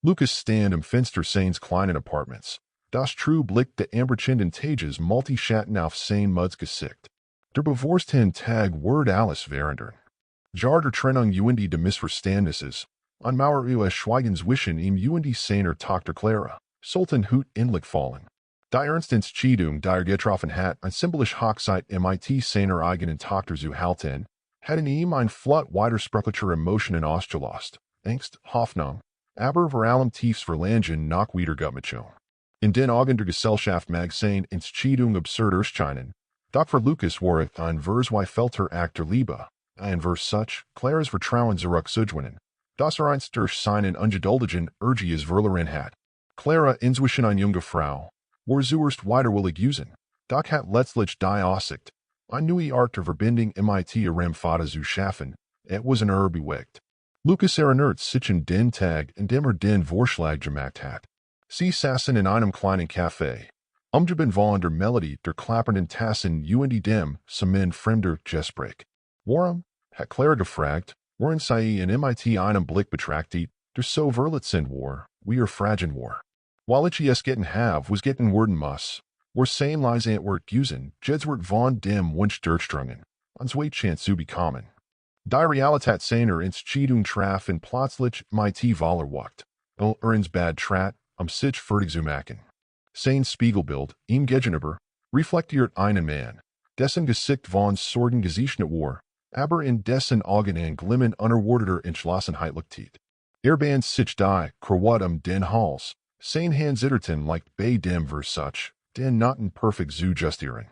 Lucas stand im Fenster seines kleinen Apartments. Das true Blick der Amberchinden Tages multi-schatten auf sein Muds Gesicht. Der bevorsten Tag word alles verandern. Jar der Trennung und de Missverständnisses. An Mauer us Schweigens wischen und seiner Tochter Clara. Sultan Hut inlich fallen. Die Ernstens die getroffen hat, ein symbolisch Hochzeit mit seiner eigenen Tochter zu halten, hatten ihm ein Flut widersprüchlicher Emotionen ausgelost. Angst, Hoffnung, aber vor allem tiefs Verlangen nach Wiedergutmachung. In den Augen der Gesellschaft mag sein Entscheidung absurd erscheinen, doch für Lucas war es ein verzweifelter Akt der Liebe, ein Versuch, Claras Vertrauen zurückzugewinnen, das einst durch seinen ungeduldigen Urgies verloren hat. Clara inzwischen eine junge Frau, war zuerst widerwillig usen, doch hat letztlich die Aussicht, eine neue Art der Verbindung mit ihrem Vater zu schaffen, was an bewegt. Lucas erinnert sich an den Tag, an dem den Vorschlag gemacht hat. Sie saßen in einem kleinen Café. Umgeben von der Melodie der klappernden Tassen und dem Summen fremder Gespräch. Warum, hat Clara gefragt, waren sie in einem Blick betrachtet, der so verletzend war, wie fragen war. While ich es getten have, was getten worden muss, war sein leise Antwort usen, Jedswort von dem Wunsch durchdrungen, ans Chance zu bekommen. Die Realität seiner Entscheidung traf in plötzlich mit voller Wucht, ins Bad trat, sich fertig zu machen. Sein Spiegelbild, ihm gegenüber, reflektiert einen Mann, dessen Gesicht von Sorgen gezeichnet war, aber in dessen Augen ein Glimmen unerwarteter Entschlossenheit liegt. Band sich die Krawat den Hals, sein Hand zitterten like bei dem Versuch, den noten perfekt zu justieren.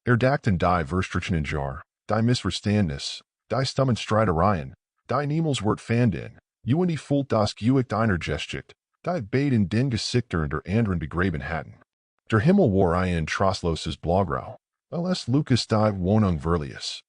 Dachten die Verstrichenen Jar, die Missverständnis, die Stummenstreitereien, die niemals wird fanden, und die Fult das Gewicht einer Gesticht, die beid in den Gesichtern der anderen begraben hatten. Der Himmel war ein trostloses Blaugrau, als Lucas die Wohnung verließ.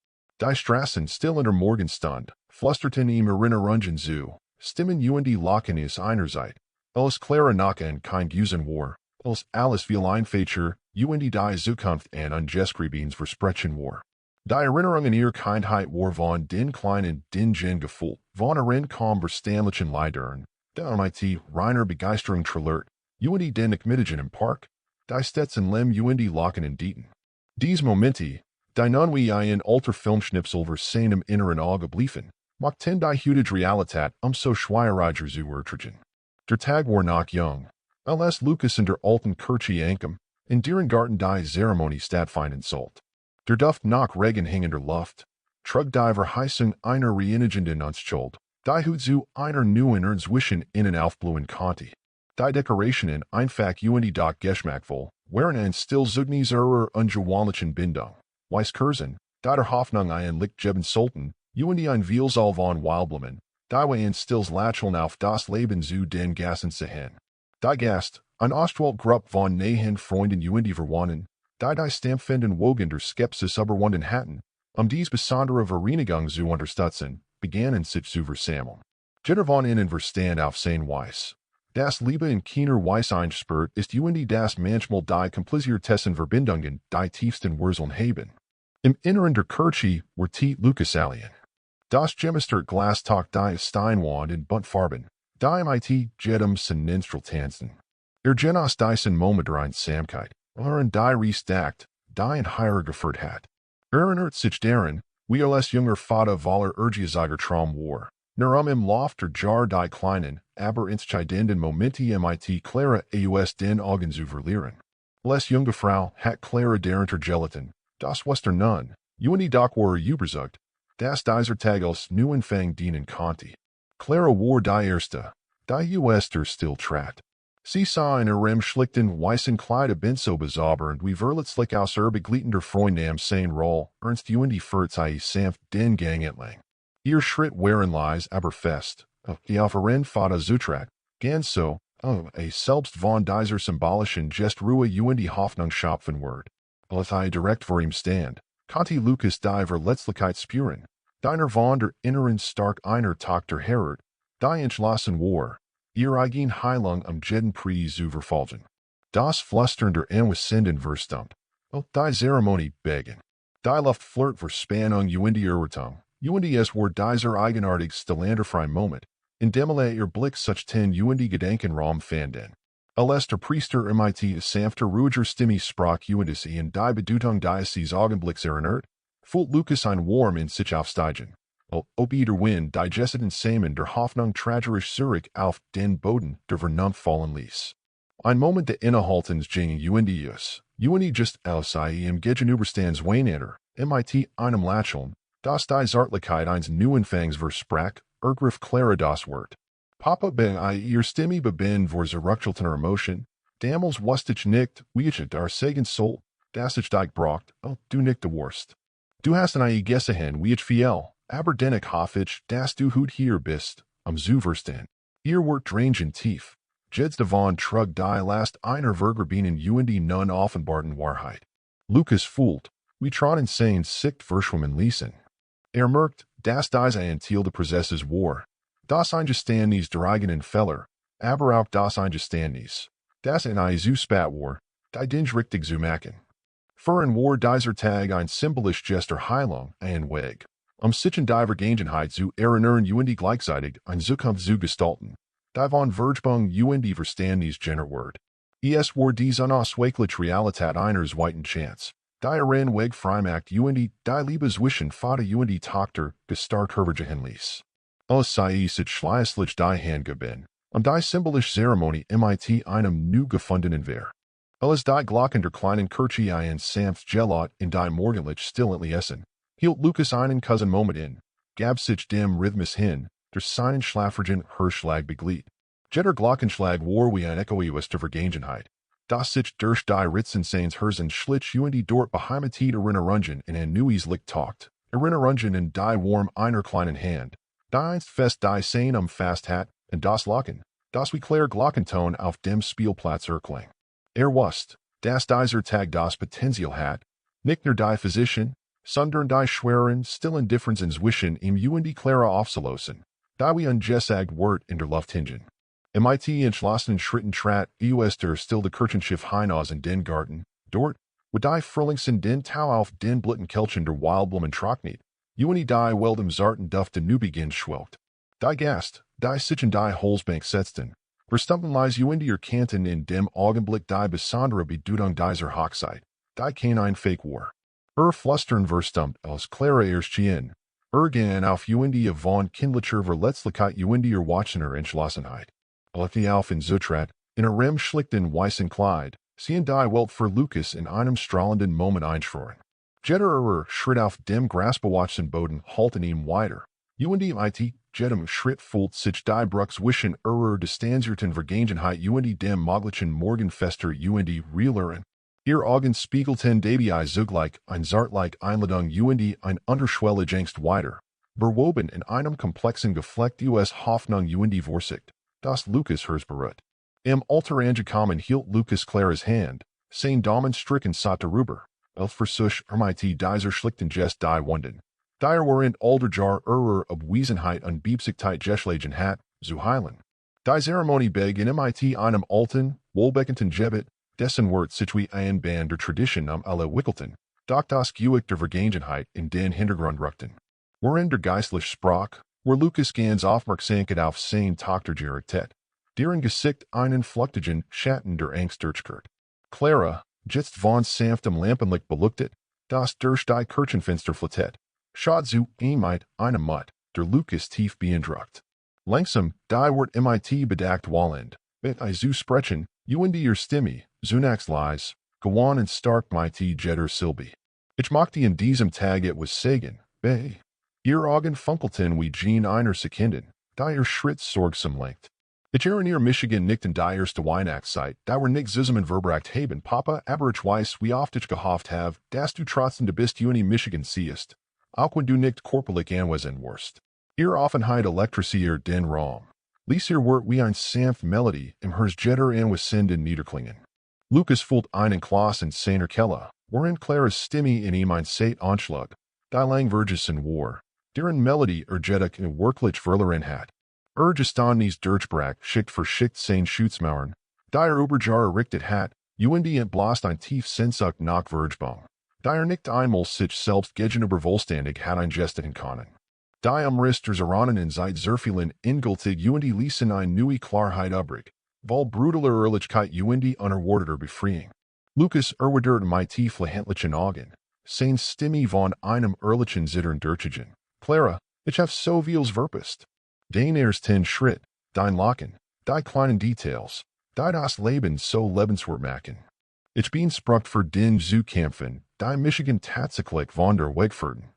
Die Straßen still in der Morgenstund, flusterten ihm Erinnerungen zu, stimmen und die Lachen is einerseits, als Clara nach ein Kind usen war, als alles viel einfacher, und die Zukunft an ungeschriebenes Versprechen war. Die Erinnerungen ihrer Kindheit war von den kleinen Dingen gefühlt, von ihren kaum verständlichen Leidern, der mit reiner Begeisterung trillert, und die den Nachmittagen im Park, die Stetson Lem und die Lachen in Dieten. Dies Momente, die nun wie ein alter Filmschnipsel vers seinem inneren Auge bliefen, machten die hutige Realität so schweiriger zu ertragen. Der Tag war noch jung, als Lucas in der alten Kirche ankam, in deren Garten die Zeremonie stattfinden sollte. Der Duft nach Regen hing in der Luft, trug die Verheißung einer reinigenden Unschuld, die Hut zu einer neuen Ernstwischen innen aufblühen konnte. Die Dekorationen einfach und die doch geschmackvoll, waren ein stillzugnis ihrer ungewöhnlichen Bindung, Weiskursen, die der Hoffnung ein Licht geben sollten, und die ein Vielzahl von Wildblumen, die ein stills Lächeln auf das Leben zu den Gassen sehen. Die Gast, ein Ostwald-Gruppe von nahen Freunden und die Verwandten, die stampfenden Wogen der Skepsis überwunden hatten, dies besondere Vereinigung zu unterstützen, begannen sich zu versammeln. Jeder von ihnen verstand auf sein Weis. Das Liebe in keiner Weis eingesperrt ist und die das manchmal die kompliziertesten Verbindungen die tiefsten Wurzeln haben. Im Inneren der Kirche war Lucas alien. Das Gemistert Glas taucht die Steinwand in Buntfarben, die mit jedem Sonnenstrahl tanzen. Genos diesen Moment der Einsamkeit, in die Riestact, die ein Heier geführt hat. Erinnert sich daran, wie als junger Vater voller Urgiesiger Traum war, im Loft der Jar die kleinen, aber entscheidenden Momente mit Clara aus den Augen zu verlieren. Les junge Frau hat Clara derunter Gelatin, das was der Nun, und die Doc war überzeugt, dass dieser Tag als Neuanfang dienen konnte. Clara war die erste, die der still trat. Sie sah in ihrem schlichten weißen Kleid so bezaubernd wie verletzlich aus begleitender Freund am sein Roll, ernst und die führt sie sanft den Gang entlang. Ihr Schritt waren leise aber fest, die auf ihren Vater zutrat, ganz so, selbst von dieser symbolischen Gestruhe und die Hoffnung schöpfen wird. Als direkt vor ihm stand, konnte Lucas die Verletzlichkeit spüren, deiner von der inneren stark einer Tochter herrt, die entschlossen war, ihr eigen Heilung jeden Preis zu verfolgen. Das Flüstern der Anwesenden verstummt, die Zeremonie begann. Die Luft flirt für Spannung und die Erwartung, und es war dieser eigenartig stillanderfreie Moment, in demele ihr Blick such ten die Gedanken Raum fanden. Alester Priester mit sanfter ruhiger Stimme sprach sie in die Bedeutung dieses Augenblicks erinnert, fühlt Lukas ein Warm in sich aufsteigen. Ob der Wind digesteten Samen der Hoffnung tragerisch zurück auf den Boden der Vernunft fallen ließ. Ein Moment der Innehaltens ging Undi just aussei im Gegenüberstands Weinander, mit einem Lächeln, das die Zartlichkeit eines Neuanfangs versprach, ergriff Clara das Wort. Papa ben ihr Stimme beben vor zurückgeltener Emotion, damals wusstich nicht, wie ich dar sagen soll, dass ich dich braucht, du nicht de Wurst. Du hast eine Gesehen, wie ich viel, aber dennoch hoffe ich, dass du gut hier bist, Zuverstand. Ihr Wort drangen tief. Jeds davon trug die last einer Vergerbenen die nun offenbarten Wahrheit. Lukas fühlt, wie trotten sein sicht verschwimmen ließen. Merkt, dass dies ein Ziel de Prozesses war. Das Eingeständnis der eigenen Fehler, aber auch das Eingeständnis, das in zu spat war, die Dinge richtig zu machen. Für ein war dieser Tag ein symbolisch Gester Heilung, ein Weg, sich in die Vergangenheit zu erinnern die gleichzeitig ein Zukunft zu gestalten. Die von Vergebung die Verständnis generiert. Es war dies unausweichliche Realität einer zweiten Chance. Die Weg freimacht die Liebeswischen Vater die Tochter gestarrt hervergehen ließ. Sei sich schließlich die Handgeben, die symbolische Zeremonie mit einem neu gefundenen Wehr. Als die Glocken der kleinen Kirche ein sanft Gelot in die morgendlich stillently essen, hielt Lukas einen Cousin Moment in, gab sich dem Rhythmus hin, der seinen schlafrigen Hirschschlag beglied. Jeder Glockenschlag war wie ein Echo der Vergangenheit, das sich durch die Ritzen seines Herzen schlich die dort beheimatet Erinnerungen in ein neues Licht taucht, Erinnerungen in die Warm einer kleinen Hand, die einst fest die Sein fast hat, und das Lachen, das wie Claire Glockenton auf dem Spielplatz erklang. Wusste, dass dieser Tag das Potenzial hat, nicht nur die Physischen, sondern die schweren, stillen Differenzen zwischen ihm die Clara aufzulösen, da wie ungesagt Wort in der Luft hingen. Mit entschlossenen Schritten trat der still de Kirchenschiff hinaus in den Garten, dort, wo die Frühlingsen den Tau auf den blitten Kelchen der Wildblumen trocknet, die weldem zarten Duft de Nubeginn schwelgt. Die Gast, die sich in die Holzbank setzten, verstumpen lies die Kanten in dem Augenblick die besondere Bedeutung dieser Hochzeit, die kein Fake war. Flustern verstummt als Clara erschien, gehen auf die von kindlicher Verletzlichkeit die Watchener Entschlossenheit. Die auf in Zutrat, in schlichten weißen Kleid, sehen die Welt für Lukas in einem strahlenden Moment einschroren. Jeder Schritt auf dem grasbewachsenen Boden halten ihm weiter. Mit jedem Schritt fühlt sich die Bruchswischen distanzierten Vergangenheit dem möglichen Morgenfester realeren. Ihr Augen spiegelten dabei zugleich ein zartlich Einladung ein unterschwellig Angst weiter, verwoben in einem komplexen Geflecht Hoffnung die Vorsicht, das Lukas beruht. Im Alter angekommen hielt Lukas Claras Hand, sein Daumen stricken satt darüber, versuch mit dieser schlichten Gest die Wunden. Der waren Alderjar Abwesenheit und Biebsigkeit geschlagen hat, zu heilen. Die Zeremonie begann mit einem alten, wohlbekannten Gebet, dessen Wort sich wie ein Band der Tradition alle wickelten, doch das Gewich der Vergangenheit in den Hintergrund rückten. Worin der Geistlich sprach, wo Lukas ganz Aufmerksamkeit auf seine Tochter gerichtet, deren Gesicht einen flüchtigen Schatten der Angst durchkehrt. Clara, jetzt von sanftem Lampenlicht beleuchtet, das durch die Kirchenfenster flittet, schaut zu mit einem Mutt, der Lukas tief beeindruckt. Langsam, die Wort mit bedeckt wallend, mit zu sprechen, ihr Stimme, zunächst leis, gewan und stark mit jeder Silbe. Ich mochte in diesem Tag etwas sagen, ihr Augen funkelten wie Jean einer Sekunden, da ihr Schritt sorgsam lenkt. Ich erinnere Michigan nicht in die erste Weihnachtszeit, da wir nicht zusammen verbracht haben, Papa, aber ich weiß, wie oft ich gehofft habe, dass du trotzdem de bist Michigan siehst, auch wenn du nicht körperlich anwesend warst. Ihr Offenheit elektrisiert den Raum. Ließ ihr Wort wie ein sanft Melodie im Herzjetter anwesenden Niederklingen. Lukas fühlt einen Kloß in seiner Kehle, worin Claras Stimme in ihm ein Sate anschlug, die Langvergessen war, deren Melodie Jedig wirklich verloren hat. Gestan durchbrach, Schicht für Schicht sein Schutzmauern, der Überjar errichtet hat, entblasst ein tief Sehnsucht nach Vergebung, der nicht einmal sich selbst gegenüber wohlständig hat eingestehen können. Die Umrister Zeranen Zeit Zerfilen Ingultig und Lesen ein neue Klarheit übrig, weil brutaler Ehrlichkeit und unerwarteter Befreiung. Lukas erwidert mit flehentlichen Augen, seine Stimme von einem ehrlichen Zittern durchgehen. Clara, ich hab so vieles verpasst. Den ersten Schritt, dein Lachen, die kleinen Details, die das Leben so lebenswert machen. Ich bin sprucht für den zu kämpfen, die Michigan tatsächlich von der Wegfurten.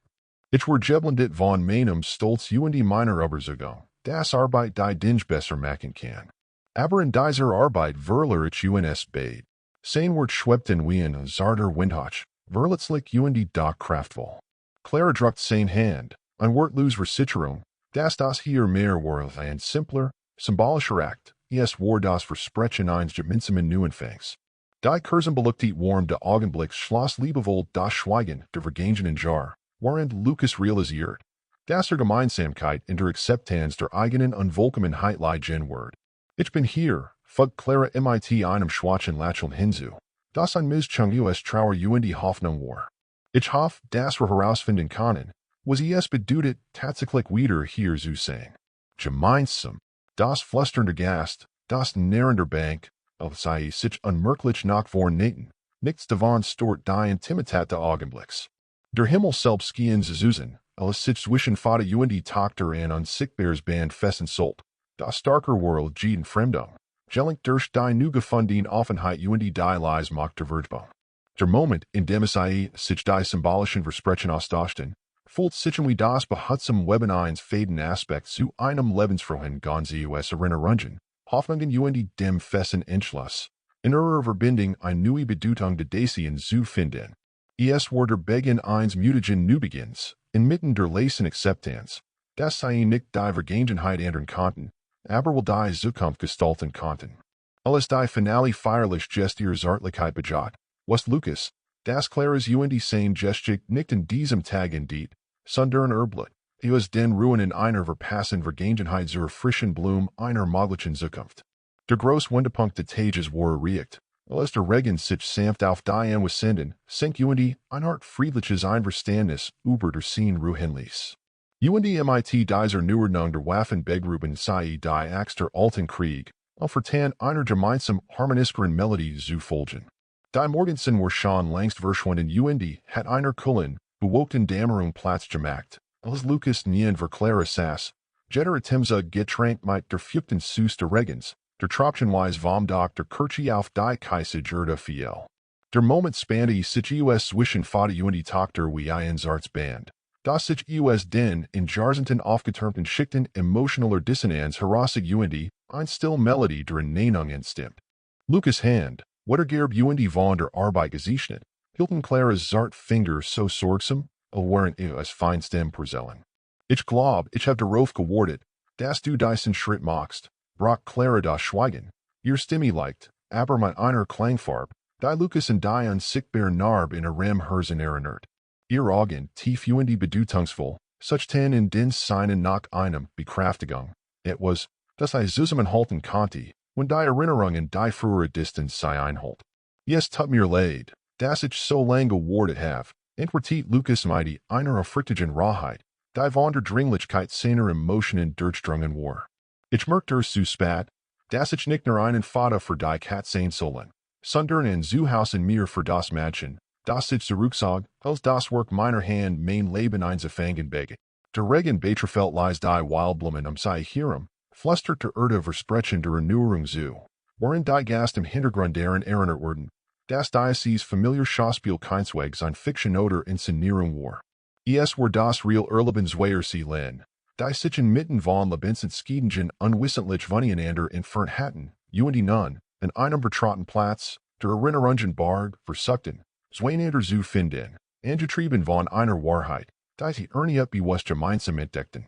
Ich war geblendet von meinem Stolz und meiner Überzeugung, das Arbeit die Dinge besser machen kann. Aber in dieser Arbeit verler ich uns beid. Sein wird schwebten wie ein zarter Windhauch, verletzlich und doch kraftvoll. Clara druckt sein Hand, ein wortlos Versicherung, dass das hier mehr war ein simpler, symbolischer Akt, es war das Versprechen eines gemeinsamen Neuanfangs. Die Kursen beluchtet warm de Augenblicks schloss liebevoll das Schweigen der vergangenen Jahr, während Lukas realisiert, dass Gemeinsamkeit in der Akzeptanz der eigenen Unvollkommenheit liegen wird. Ich bin hier, fügt Clara mit einem schwachen Lächeln hinzu, das ein Mischung us Trauer und Hoffnung war. Ich hoffe, dass wir herausfinden können, was es bedeutet, tatsächlich wieder hier zu sein. Gemeinsam, das flüsternde Gast, das nährende Bank, als sei sich unmerklich nach vorn nichts davon stört die Intimität des Augenblicks. Der Himmel selbst schien zu susen, als sich zwischen Vater und Tochter ein unsichtbares Band festen sollt. Das starker World jeden Fremdung, gelink durch die neu gefundene Offenheit und die Leis macht der Vergebung. Der Moment, in dem es sich die symbolischen Versprechen austauschen, fühlt sich wie das behutsam Weben eines faden Aspekt zu einem lebensfrohen ganze us Erinnerungen, Hoffnungen und dem festen Entschluss, in ihrer Verbindung eine neue Bedeutung der Dasein zu finden. Es war der Beginn eines mutigen Neubeginns, inmitten der leisen Akzeptanz, das sei nicht die Vergangenheit ändern konnten, aber will die Zukunft gestalten konnten. Alles die finale feierlich Gest ihrer Zartlichkeit bejagt, was Lukas, das Claras und sein Gestik nicht in diesem Tag indeed, sondern erblut, es den Ruhen in einer verpassen Vergangenheit zur frischen Blum einer möglichen Zukunft. Der groß Wendepunkt des Tages war erreicht, als der Regen sich sanft auf die Anwesenden, senkt und ein Art friedliches Einverständnis über der Scene ruhen ließ. Und mit dieser Neuordnung der Waffen begruben sei die Axt der alten Krieg, vertan einer gemeinsam harmoniskeren Melodie zu folgen. Die Morgensen war schon längst verschwunden und hat einer Kullen, bewogten Dämmerung Platz gemacht, als Lukas nien für Clara saß, jeder Timsa getränkt mit der feuchten Süß der Regens, der Tropfchenweis vom Dr. Kirchi auf die Kaiser Gerda fiel. Der Moment spannte sich us zwischen Vater und Tochter wie ein Band. Das sich us den in Jarzenten aufgetürmten Schichten emotionaler Dissonanz herausig und ein still Melodie der Nennung entstimmt. Lukas Hand, Wettergerb und von der Arbeit gesichnet, hielten Claras zart Finger so sorgsam, während es feinstem Porzellen. Ich glaub, ich hab darauf gewartet, dass du diesen Schritt machst, brach Clara das Schweigen, ihr Stimme leicht, aber mit einer Klangfarb, die Lukas in die unsichtbare Narb in ihrem Herzen erinnert. Ihr Augen, tief und bedeutungsvoll, suchten in den Seinen nach einem Bekraftigung. Was, das zusammenhalten konnte, wenn die Erinnerungen die frühere Distanz sei einholt. Es tut mir leid, dass ich so lange gewartet habe, entwertet Lukas mit einer erfrichtigen Rawheit, die von der Dringlichkeit seiner Emotionen durchdrungen war. Ich merkte zu spät, dass ich nicht nur einen Vater für die Kat sein sollen, sondern ein Zuhause in mir für das Mädchen, das ich zurückzog, als das Werk meiner Hand mein Leben einzufangen beget. Der Regen betrifft lies die Wildblumen sei hierum, flüstert der Erde Versprechen der Erneuerung zu, worin die Gast im Hintergrund deren erinnert wurden, dass dieses familiar Schauspiel keineswegs ein Fiction oder Inszenierung war. Es war das real Erlebenswehr sie len, die sich inmitten von Lebensentscheidungen unwissentlich voneinander entfernt hatten, und nun, in einem betrauten Platz, der Erinnerungen Barg, versuchten, zweinander zu finden, angetrieben von einer Wahrheit, die sie bewusst gemeinsam entdeckten.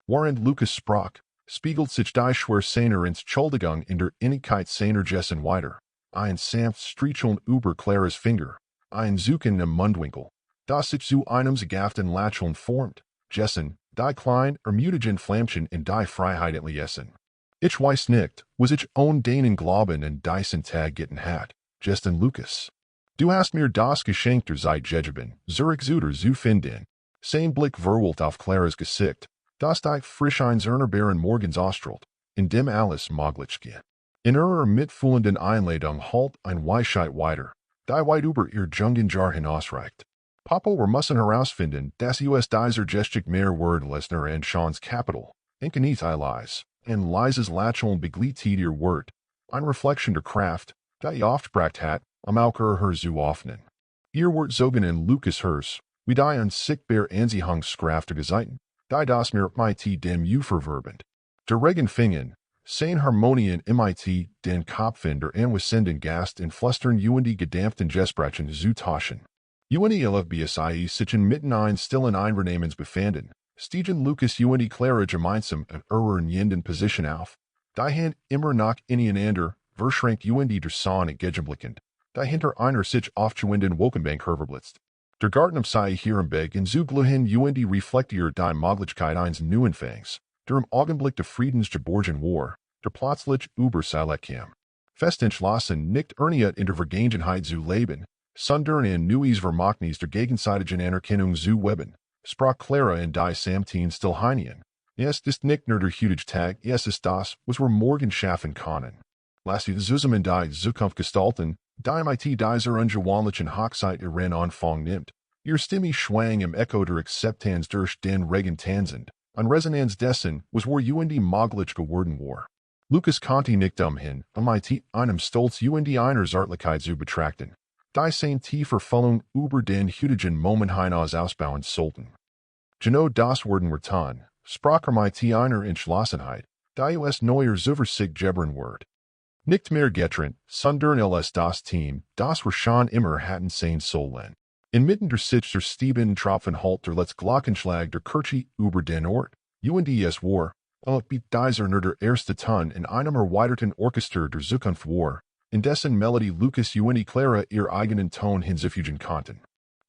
Während Lukas sprach, spiegelt sich die schwer seiner Entschuldigung in der Innigkeit seiner Gesten weiter. Ein sanft Streicheln über Claras Finger, ein Zucken im Mundwinkel, das sich zu einem gegaften Lächeln formt, Gessen, die klein, ermutigen Flämmchen in die Freiheit entließen. Ich weiß nicht, was ich den Glauben in diesen Tag getan hat, Gesten Lukas. Du hast mir das Geschenk der Zeit gegeben, Zurück zu finden. Sein Blick verwirrt auf Claras Gesicht, Das die frisch eins Bären morgens australt, in dem alles mögliche. In mitfühlenden Einladung halt ein Weisheit weiter, die weit über ihr Jungenjahr hinausreicht. Papa, wir müssen herausfinden, dass dieser Gestik mehr Word Lesnar and Sean's Capital, Inkenith Lies, and Lises Lacheln beglietet ihr Word, ein Reflection der Kraft, die oft bracht hat, am Auker her zu offenen. Ihr Wort zogen in Lucas Hers, wie die unsichtbar Anziehungskraft Gezeiten, die das mir mit dem ververbend. Der Regen fingen, sein Harmonien mit den Kopfinder anwesenden Gast in flustern die gedampften Gesprachen zu tauschen. LFBSI sich mitten ein stillen Einvernehmens befanden, stiegen Lucas Clara gemeinsam in jenden Position auf, die Hand immer nach ineinander, verschränkt der Sonne gegenblickend, die hinter einer sich aufschwindenden Wolkenbank herverblitzt. Der Garten am Hier im Beg in Zugluhin reflektiert die Möglichkeit eines Neuanfangs, der im Augenblick der Friedensgeborgen war, der plötzlich über kam. Fest entschlossen nicht in der Vergangenheit zu leben, sondern in neues Vermachnis der gegenseitigen Anerkennung zu weben, sprach Clara in die Samtin Stillheinien. Es ist nicht nur der heutige Tag, es ist das, was wir morgen schaffen können. Lass uns zusammen die Zukunft gestalten, die mit dieser ungewöhnlichen Hochzeit ihren Anfang nimmt. Ihr Stimme schwang im Echo der Akzeptanz durch den Regen tanzend, an Resonanz dessen, was wir möglich geworden war. Lucas konnte nicht umhin, mit einem Stolz einer Zartlichkeit zu betrachten, die sein tiefer Verfüllung über den heutigen Moment hinaus ausbauen sollten. Genau das werden wir tun, sprach mit einer Entschlossenheit, die us neuer Zuversicht gebern wird. Nicht mehr getrennt, sondern das Team, das wir schon immer hatten sein sollen. Inmitten der sich der Steben Tropfen halt der Glockenschlag der Kirche über den Ort, es war, beat dieser nur der erste Ton in einem erweiterten Orchester der Zukunft war, in dessen Melodie Lucas Clara ihr eigenen Ton hinzufügen konnten.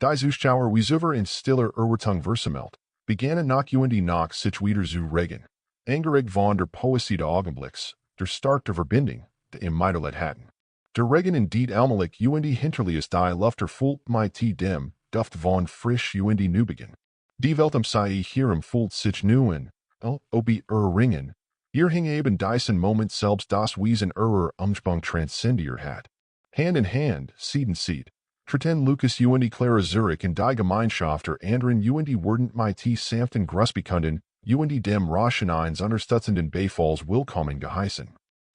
Die Zuschauer wie über in stiller Erwartung versammelt, begannen nach sich wieder zu regen. Angeregt von der Poesie des Augenblicks, der Start der Verbindung, die im Mitterlet hatten. Der Regen indeed allmählich hinterlies die Lufter fühlt mit dem Duft von frisch Neubeginn. Die Welt am Hierum fühlt sich nun, ob ringen, ihr hing eben diesen Moment selbst das Wiesen Umsprung transcendiert hat. Hand in Hand, Seed in Seed, treten Lucas Clara Zurich in die Gemeinschaft der anderen werden mit sanften Grußbekunden, dem Raschen eins unterstützenden Beifalls willkommen geheißen.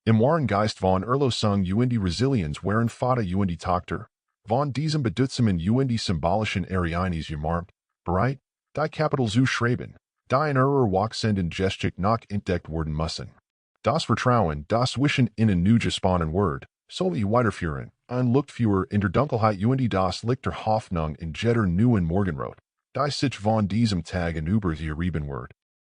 Im wahren Geist von Erlösung Resilienz waren Vater Tochter, von diesem bedeutsamen symbolischen Ereignis gemarkt, bereit, die Kapital zu schreiben, die in wachsenden Gestik nach entdeckt werden müssen. Das Vertrauen, das zwischen ihnen nu gesponnen wird, soll weiterführen, unlooked für in der Dunkelheit das Licht der Hoffnung in jeder neuen Morgenrot, die sich von diesem Tag in über gerieben wird.